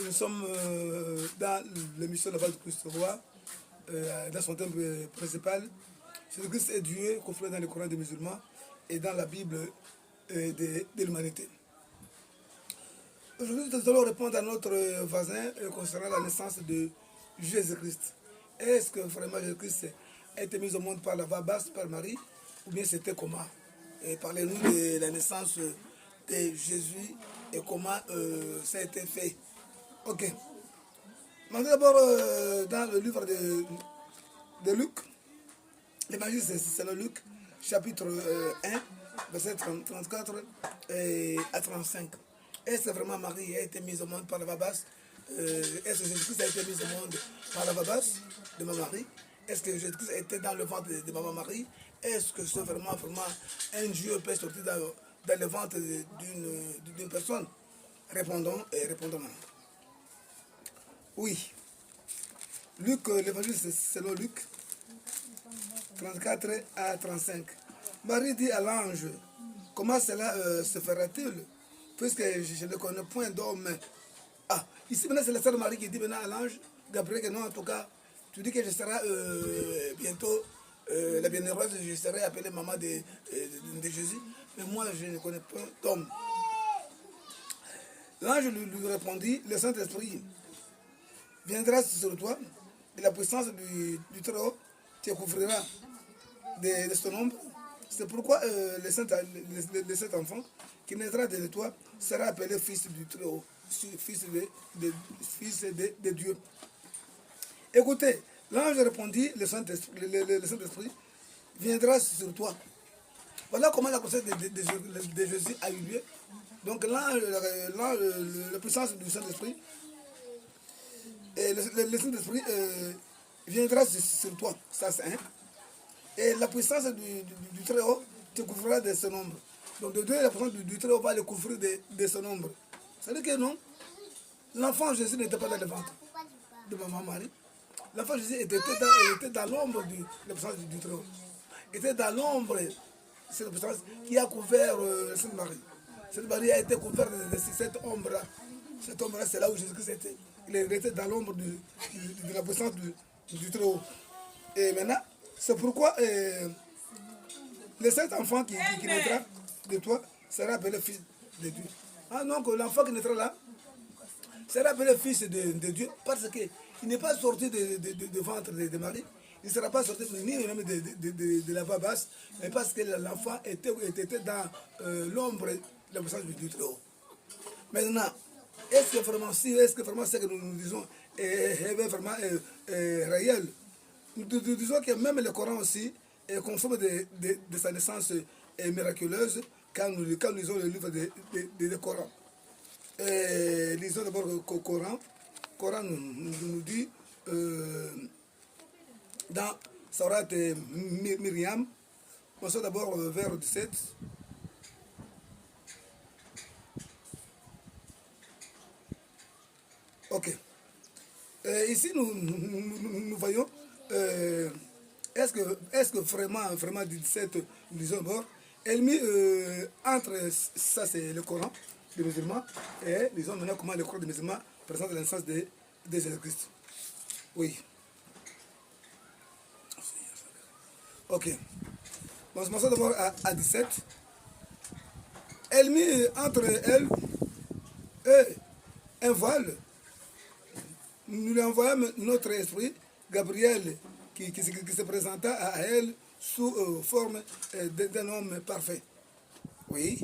Nous sommes dans l'émission de la base de Christ Roi, dans son thème principal. Jésus-Christ est Dieu, confirmé dans le Coran des musulmans et dans la Bible de l'humanité. Aujourd'hui, nous allons répondre à notre voisin concernant la naissance de Jésus-Christ. Est-ce que vraiment Jésus-Christ a été mis au monde par la voie basse, par Marie, ou bien c'était comment? Parlez-nous de la naissance de Jésus et comment ça a été fait. Ok. Maintenant, d'abord, dans le livre de Luc, l'évangile c'est le Luc, chapitre 1, verset 34 à 35. Est-ce que vraiment Marie a été mise au monde par la voie basse? Est-ce que Jésus-Christ a été mis au monde par la voie basse de ma Marie? Est-ce que Jésus-Christ était dans le ventre de maman Marie? Est-ce que c'est vraiment un Dieu peut sortir dans le ventre d'une personne? Répondons et répondons. Oui. Luc, l'évangile c'est selon Luc, 34 à 35. Marie dit à l'ange, comment cela se fera-t-il? Puisque je ne connais point d'homme. Ah, ici maintenant c'est la sœur Marie qui dit maintenant à l'ange, Gabriel, que non, en tout cas, tu dis que je serai bientôt la bienheureuse, je serai appelée maman de Jésus, mais moi je ne connais pas d'homme. L'ange lui répondit, le Saint-Esprit viendra sur toi, et la puissance du Très-Haut te couvrira de son ombre. C'est pourquoi le Saint enfant qui naîtra de toi sera appelé fils du Très-Haut, fils de Dieu. Écoutez, l'ange répondit, le Saint-Esprit viendra sur toi. Voilà comment la grossesse de Jésus a eu lieu. Donc là, la puissance du Saint-Esprit, le Saint-Esprit viendra sur toi, ça c'est un. Et la puissance du Très-Haut te couvrira de son ombre. Donc de deux, la puissance du Très-Haut va le couvrir de son ombre. Ça veut dire que non, l'enfant Jésus n'était pas dans le ventre de maman Marie. L'enfant Jésus était dans l'ombre de la puissance du Très-Haut. Il était dans l'ombre, c'est la puissance qui a couvert Sainte Marie. Cette Marie a été couverte de cette ombre-là. Cette ombre-là, c'est là où Jésus-Christ était. Il était dans l'ombre de la puissance du Très-Haut. Et maintenant, c'est pourquoi le cet enfant qui naîtra de toi sera appelé fils de Dieu. Ah, donc l'enfant qui naîtra là sera appelé fils de Dieu parce qu'il n'est pas sorti de ventre de Marie. Il ne sera pas sorti ni même de la voie basse, mais parce que l'enfant était dans l'ombre de la puissance du Très-Haut. Maintenant, est-ce que vraiment ce que nous disons est vraiment réel? Nous disons que même le Coran aussi est conforme de sa naissance miraculeuse quand nous lisons le livre de Coran. Lisons d'abord le Coran. Le Coran nous dit dans Surat Myriam, commençons d'abord vers 17. Ok. Ici, nous voyons, est-ce que vraiment 17, nous disons d'abord, elle mit entre, ça c'est le Coran des musulmans, et disons maintenant comment le Coran des musulmans présente la naissance de Jésus-Christ. Oui. Ok. Bon, commençons d'abord à 17. Elle mit entre elle et un voile. Nous lui envoyons notre esprit, Gabriel, qui se présenta à elle sous forme d'un homme parfait. Oui.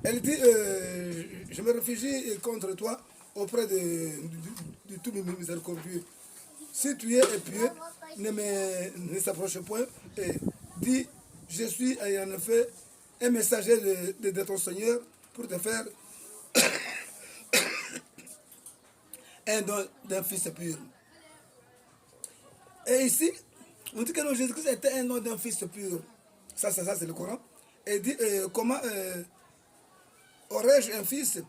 Elle dit, je me réfugie contre toi auprès de tout miséricordieux. Si tu es pieux, ne s'approche point et dis, je suis en effet un messager de ton Seigneur pour te faire un don d'un fils pur. Et ici, on dit que Jésus-Christ était un don d'un fils pur. Ça c'est le Coran. Et dit, comment aurais-je un fils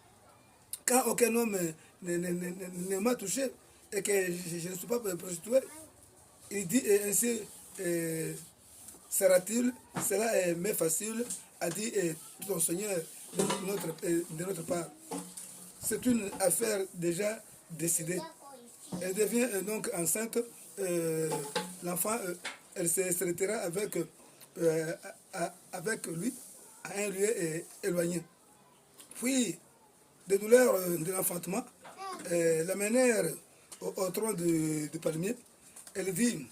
quand aucun homme ne m'a touché et que je ne suis pas prostitué? Il dit, ainsi sera-t-il, cela m'est facile, a dit ton Seigneur de notre part. C'est une affaire déjà décidée. Elle devient donc enceinte. L'enfant, elle se retirera avec lui à un lieu éloigné. Puis, des douleurs de l'enfantement l'amenèrent au tronc de palmier. Elle dit,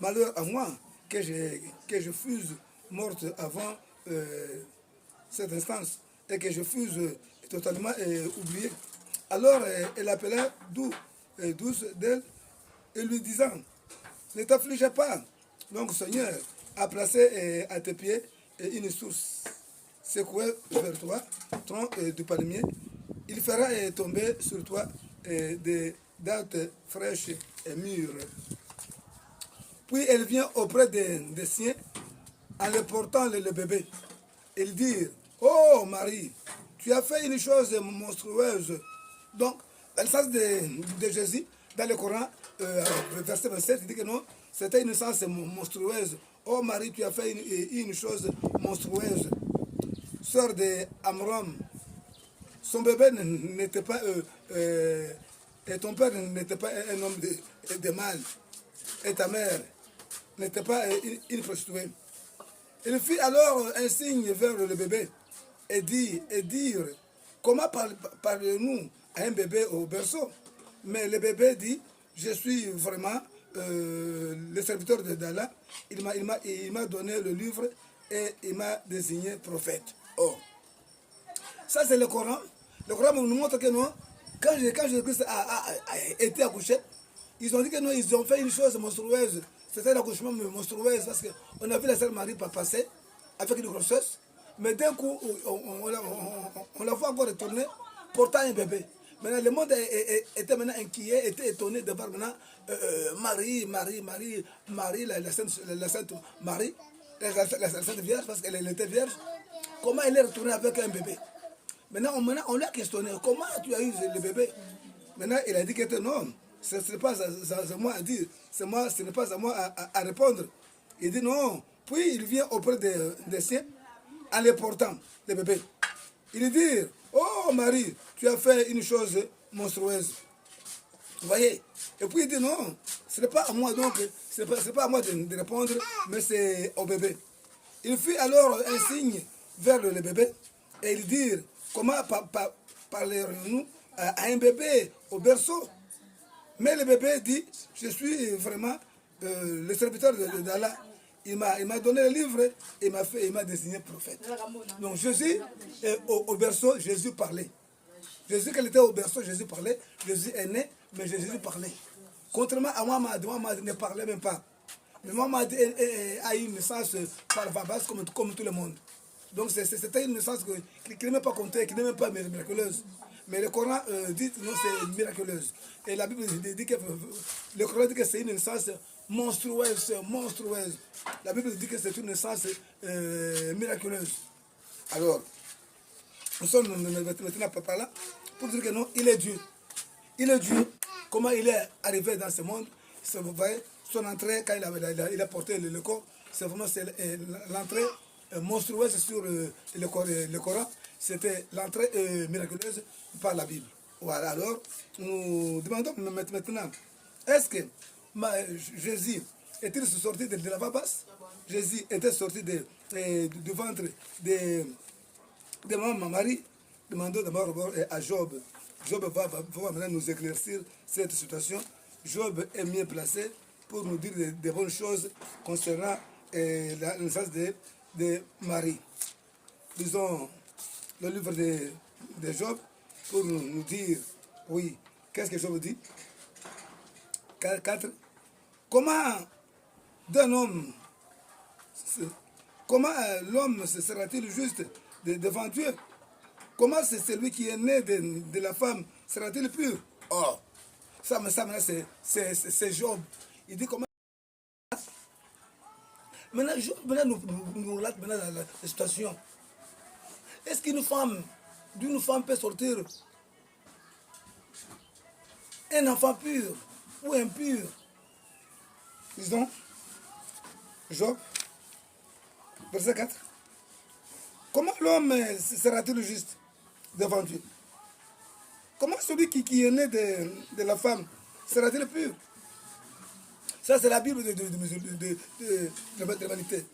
malheur à moi que je fusse morte avant cette instance et que je fusse totalement oubliée. Alors elle appela douce d'elle et lui disant, ne t'afflige pas. Donc Seigneur a placé à tes pieds une source secouée vers toi, tronc du palmier. Il fera tomber sur toi des dattes fraîches et mûres. Puis elle vient auprès des siens en le portant le bébé. Elle dit, oh Marie, tu as fait une chose monstrueuse. Donc, dans le sens de Jésus, dans le Coran, verset 27, il dit que non, c'était une naissance monstrueuse. Oh Marie, tu as fait une chose monstrueuse. Sœur d'Amram, son bébé n'était pas, et ton père n'était pas un homme de mal, et ta mère n'était pas une prostituée. Il fit alors un signe vers le bébé et dire, comment parlez-nous à un bébé au berceau? Mais le bébé dit, je suis vraiment le serviteur d'Allah. Il m'a donné le livre et il m'a désigné prophète. Oh, ça c'est le Coran. Le Coran nous montre que non, quand Jésus-Christ a été accouché, ils ont dit que non, ils ont fait une chose monstrueuse. C'était l'accouchement monstrueux parce qu'on a vu la sœur Marie passer avec une grossesse, mais d'un coup, on la voit encore retourner portant un bébé. Maintenant, le monde était maintenant inquiet, était étonné de voir maintenant Marie, la Sainte Marie, la Sainte Vierge, parce qu'elle était vierge. Comment elle est retournée avec un bébé? Maintenant, on l'a questionné, comment tu as eu le bébé? Maintenant, il a dit que non, ce n'est pas à moi à dire, ce n'est pas à moi à répondre. Il dit non, puis il vient auprès des siens en les portant, le bébé. Il dit, oh Marie, tu as fait une chose monstrueuse. Vous voyez? Et puis il dit non, ce n'est pas à moi donc, ce n'est pas à moi de répondre, mais c'est au bébé. Il fit alors un signe vers le bébé et il dit, comment parlerons-nous à un bébé au berceau? Mais le bébé dit, je suis vraiment le serviteur d'Allah. Il m'a donné le livre et il m'a désigné prophète. Donc Jésus, au berceau, Jésus parlait. Jésus, quand il était au berceau, Jésus parlait. Jésus est né, mais Jésus parlait. Contrairement à Mohamed, Mohamed ne parlait même pas. Mais Mohamed a eu une naissance par Babas comme tout le monde. Donc c'était une naissance qui n'est même pas comptée, qui n'est même pas miraculeuse. Mais le Coran dit non, c'est miraculeuse. Et la Bible dit que le Coran dit que c'est une naissance monstrueuse. La Bible dit que c'est une naissance miraculeuse. Alors, nous sommes maintenant par là pour dire que non, il est Dieu. Il est Dieu. Comment il est arrivé dans ce monde? Vous voyez, son entrée, quand il a porté le corps, c'est vraiment l'entrée monstrueuse sur le Coran. C'était l'entrée miraculeuse par la Bible. Voilà, alors, nous demandons maintenant, est-ce que Jésus est-il sorti de la basse? Jésus était sorti du ventre de maman Marie. Demandons d'abord à Job. Job va maintenant nous éclaircir cette situation. Job est mieux placé pour nous dire des bonnes choses concernant la naissance de Marie. Lisons le livre de Job pour nous dire, oui, qu'est-ce que Job dit? 4. Comment d'un homme, comment l'homme sera-t-il juste devant Dieu? Comment c'est celui qui est né de la femme sera-t-il pur? Oh, ça c'est Job. Il dit comment? Maintenant, Job nous relate maintenant la situation. Est-ce d'une femme peut sortir un enfant pur ou impur? Disons, Job, verset 4. Comment l'homme sera-t-il juste devant Dieu? Comment celui qui est né de la femme sera-t-il pur? Ça, c'est la Bible de l'humanité.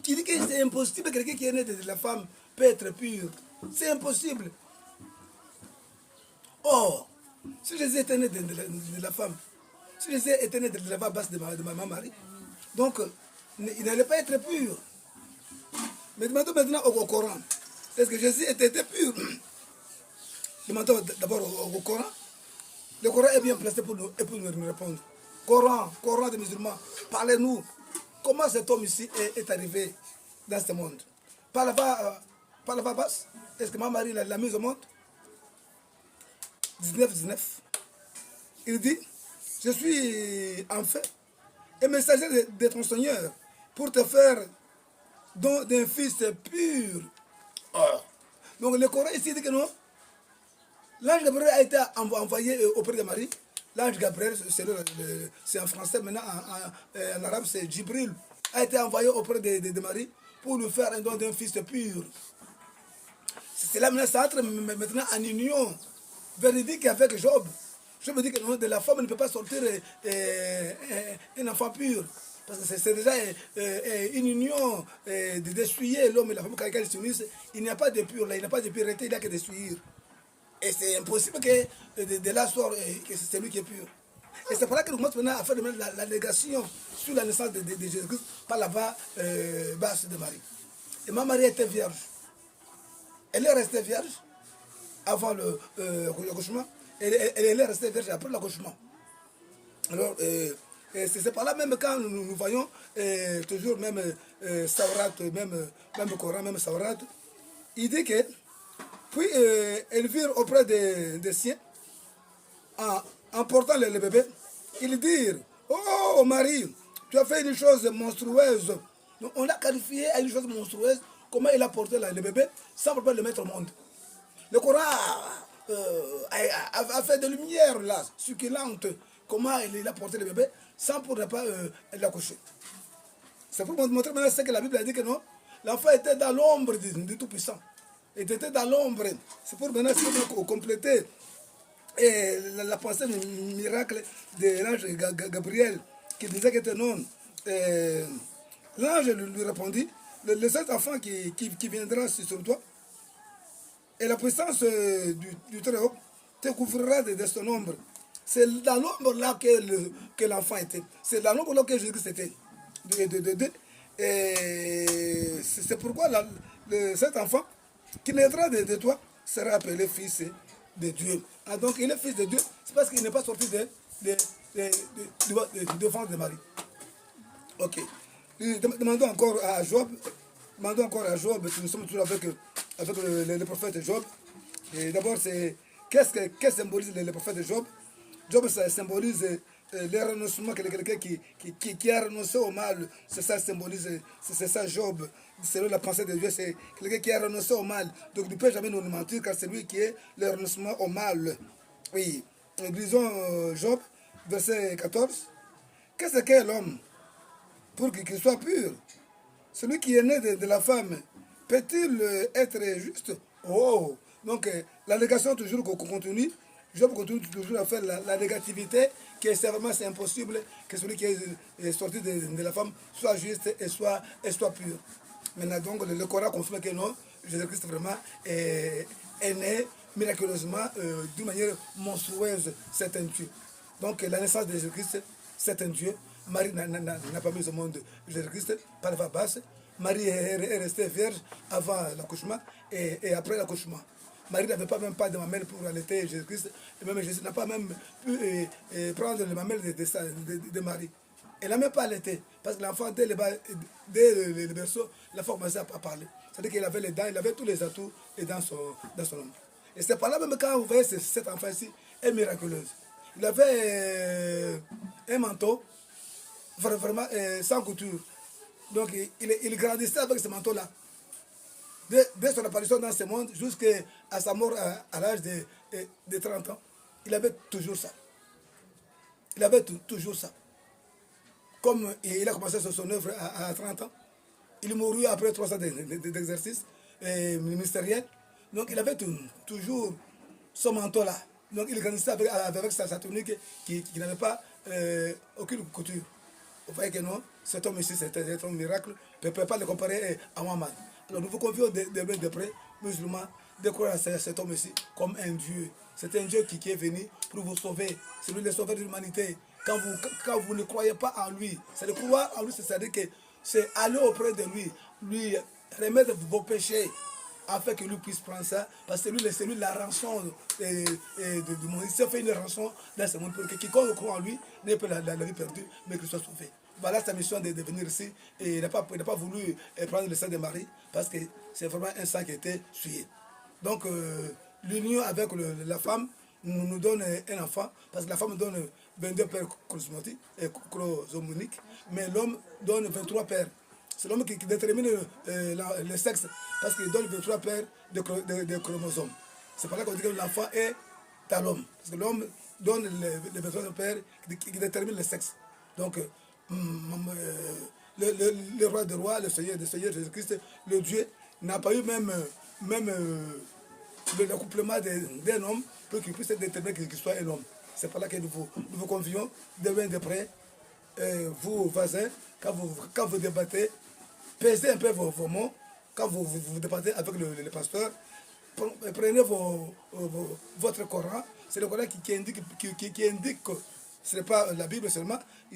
Qui dit que c'est impossible que quelqu'un qui est né de la femme peut être pur. C'est impossible. Or, si Jésus était né de la femme, si Jésus était né de la femme basse de ma Marie, donc il n'allait pas être pur. Mais demandons maintenant au Coran. Est-ce que Jésus était pur? Demandons d'abord au Coran. Le Coran est bien placé pour nous répondre. Coran des musulmans, parlez-nous. Comment cet homme ici est arrivé dans ce monde? Par la voie basse? Est-ce que ma Marie l'a mise au monde? 19. Il dit, je suis en fait un messager de ton Seigneur pour te faire don d'un fils pur. Oh. Donc le Coran ici dit que non. L'ange Gabriel a été envoyé auprès de Marie. L'ange Gabriel, c'est en français, maintenant en arabe c'est Jibril, a été envoyé auprès de Marie pour lui faire un don d'un fils pur. C'est là maintenant, ça entre maintenant en union véridique avec Job. Job dit que de la femme ne peut pas sortir un enfant pur. Parce que c'est déjà une union de d'essuyer l'homme et la femme quand ils s'unissent. Il n'y a pas de pur, là, il n'y a pas de pureté, il n'y a que d'essuyer. Et c'est impossible que de là sort que c'est lui qui est pur. Et c'est pour là que nous commençons maintenant à faire la négation sur la naissance de Jésus-Christ par la voie basse de Marie. Et ma Marie était vierge. Elle est restée vierge avant l'accouchement. Elle est restée vierge après l'accouchement. Alors, c'est par là même quand nous voyons toujours même Saurat, même Coran, même Saurat, il dit que puis elles virent auprès des siens, en portant le bébé, ils dirent, oh Marie, tu as fait une chose monstrueuse. Donc on l'a qualifié à une chose monstrueuse, comment il a porté le bébé sans pouvoir le mettre au monde. Le Coran a fait de lumière là, succulente, comment il a porté le bébé sans pouvoir pas l'accoucher. C'est pour montrer maintenant ce que la Bible a dit que non, l'enfant était dans l'ombre du Tout-Puissant. Il était dans l'ombre. C'est pour maintenant compléter la pensée miracle de l'ange Gabriel qui disait que non. L'ange lui répondit, le seul enfant qui viendra sur toi, et la puissance du Très-Haut te couvrira de son ombre. C'est dans l'ombre là que l'enfant était. C'est dans l'ombre là que Jésus était. Et c'est pourquoi cet enfant qui naîtra de toi sera appelé fils de Dieu. Ah, donc il est fils de Dieu, c'est parce qu'il n'est pas sorti du ventre de Marie. Ok. Demandons encore à Job. Nous sommes toujours avec le prophète Job. Et d'abord, qu'est-ce que symbolise le prophète Job? Job, ça symbolise le renoncement, quelqu'un qui a renoncé au mal. C'est ça symbolise, c'est ça Job. Selon la pensée de Dieu, c'est quelqu'un qui a renoncé au mal. Donc ne peut jamais nous mentir car c'est lui qui est le renoncement au mal. Oui. Lisons Job, verset 14. Qu'est-ce qu'est l'homme pour qu'il soit pur? Celui qui est né de la femme, peut-il être juste? Oh! Donc la négation toujours qu'on continue. Job continue toujours à faire la négativité, que c'est vraiment impossible que celui qui est sorti de la femme soit juste et soit pur. Maintenant, donc, le Coran confirme que non, Jésus-Christ vraiment est né miraculeusement d'une manière monstrueuse, c'est un Dieu. Donc, la naissance de Jésus-Christ, c'est un Dieu. Marie n'a pas mis au monde Jésus-Christ par la voie basse. Marie est restée vierge avant l'accouchement et après l'accouchement. Marie n'avait pas même pas de mamelle pour allaiter Jésus-Christ. Et même Jésus n'a pas même pu prendre le mamelle de Marie. Elle n'a même pas allaité. Parce que l'enfant, dès le berceau, l'enfant commençait à parler. C'est-à-dire qu'il avait les dents, il avait tous les atouts dans son homme. Et c'est par là même quand vous voyez cet enfant ici, est miraculeuse. Il avait un manteau, vraiment sans couture. Donc il grandissait avec ce manteau-là. Dès son apparition dans ce monde, jusqu'à sa mort à l'âge de 30 ans, il avait toujours ça. Il avait toujours ça. Comme il a commencé son œuvre à 30 ans, il mourut après 3 ans d'exercice ministériel. Donc il avait toujours son manteau là. Donc il grandissait avec sa tunique qui n'avait pas aucune couture. Vous voyez que non, cet homme ici, c'est un miracle. On ne peut pas le comparer à Muhammad. Alors nous vous confions de près, musulmans, de croire à cet homme ici comme un Dieu. C'est un Dieu qui est venu pour vous sauver. C'est lui le sauveur de l'humanité. Quand vous ne croyez pas en lui, c'est de croire en lui, c'est-à-dire que c'est aller auprès de lui remettre vos péchés, afin que lui puisse prendre ça, parce que c'est lui la rançon du monde. Il s'est fait une rançon dans ce monde pour que quiconque croit en lui n'ait pas la vie perdue, mais qu'il soit sauvé. Voilà sa mission de venir ici, et il n'a pas voulu prendre le sang de Marie, parce que c'est vraiment un sang qui a été souillé. Donc, l'union avec la femme nous donne un enfant, parce que la femme donne 22 pères chromosomoniques, mais l'homme donne 23 pères. C'est l'homme qui détermine le sexe, parce qu'il donne 23 paires de chromosomes. C'est par là qu'on dit que l'enfant est à l'homme. Parce que l'homme donne les 23 paires qui déterminent le sexe. Donc, le roi des rois, le Seigneur des seigneurs, Jésus-Christ, le Dieu, n'a pas eu même l'accouplement d'un homme pour qu'il puisse déterminer qu'il soit un homme. C'est par là que nous vous convions de loin de près, vous voisins, quand vous débattez, pesez un peu vos mots. Quand vous débattez avec le pasteur, prenez votre Coran. C'est le Coran qui indique que ce n'est pas la Bible seulement.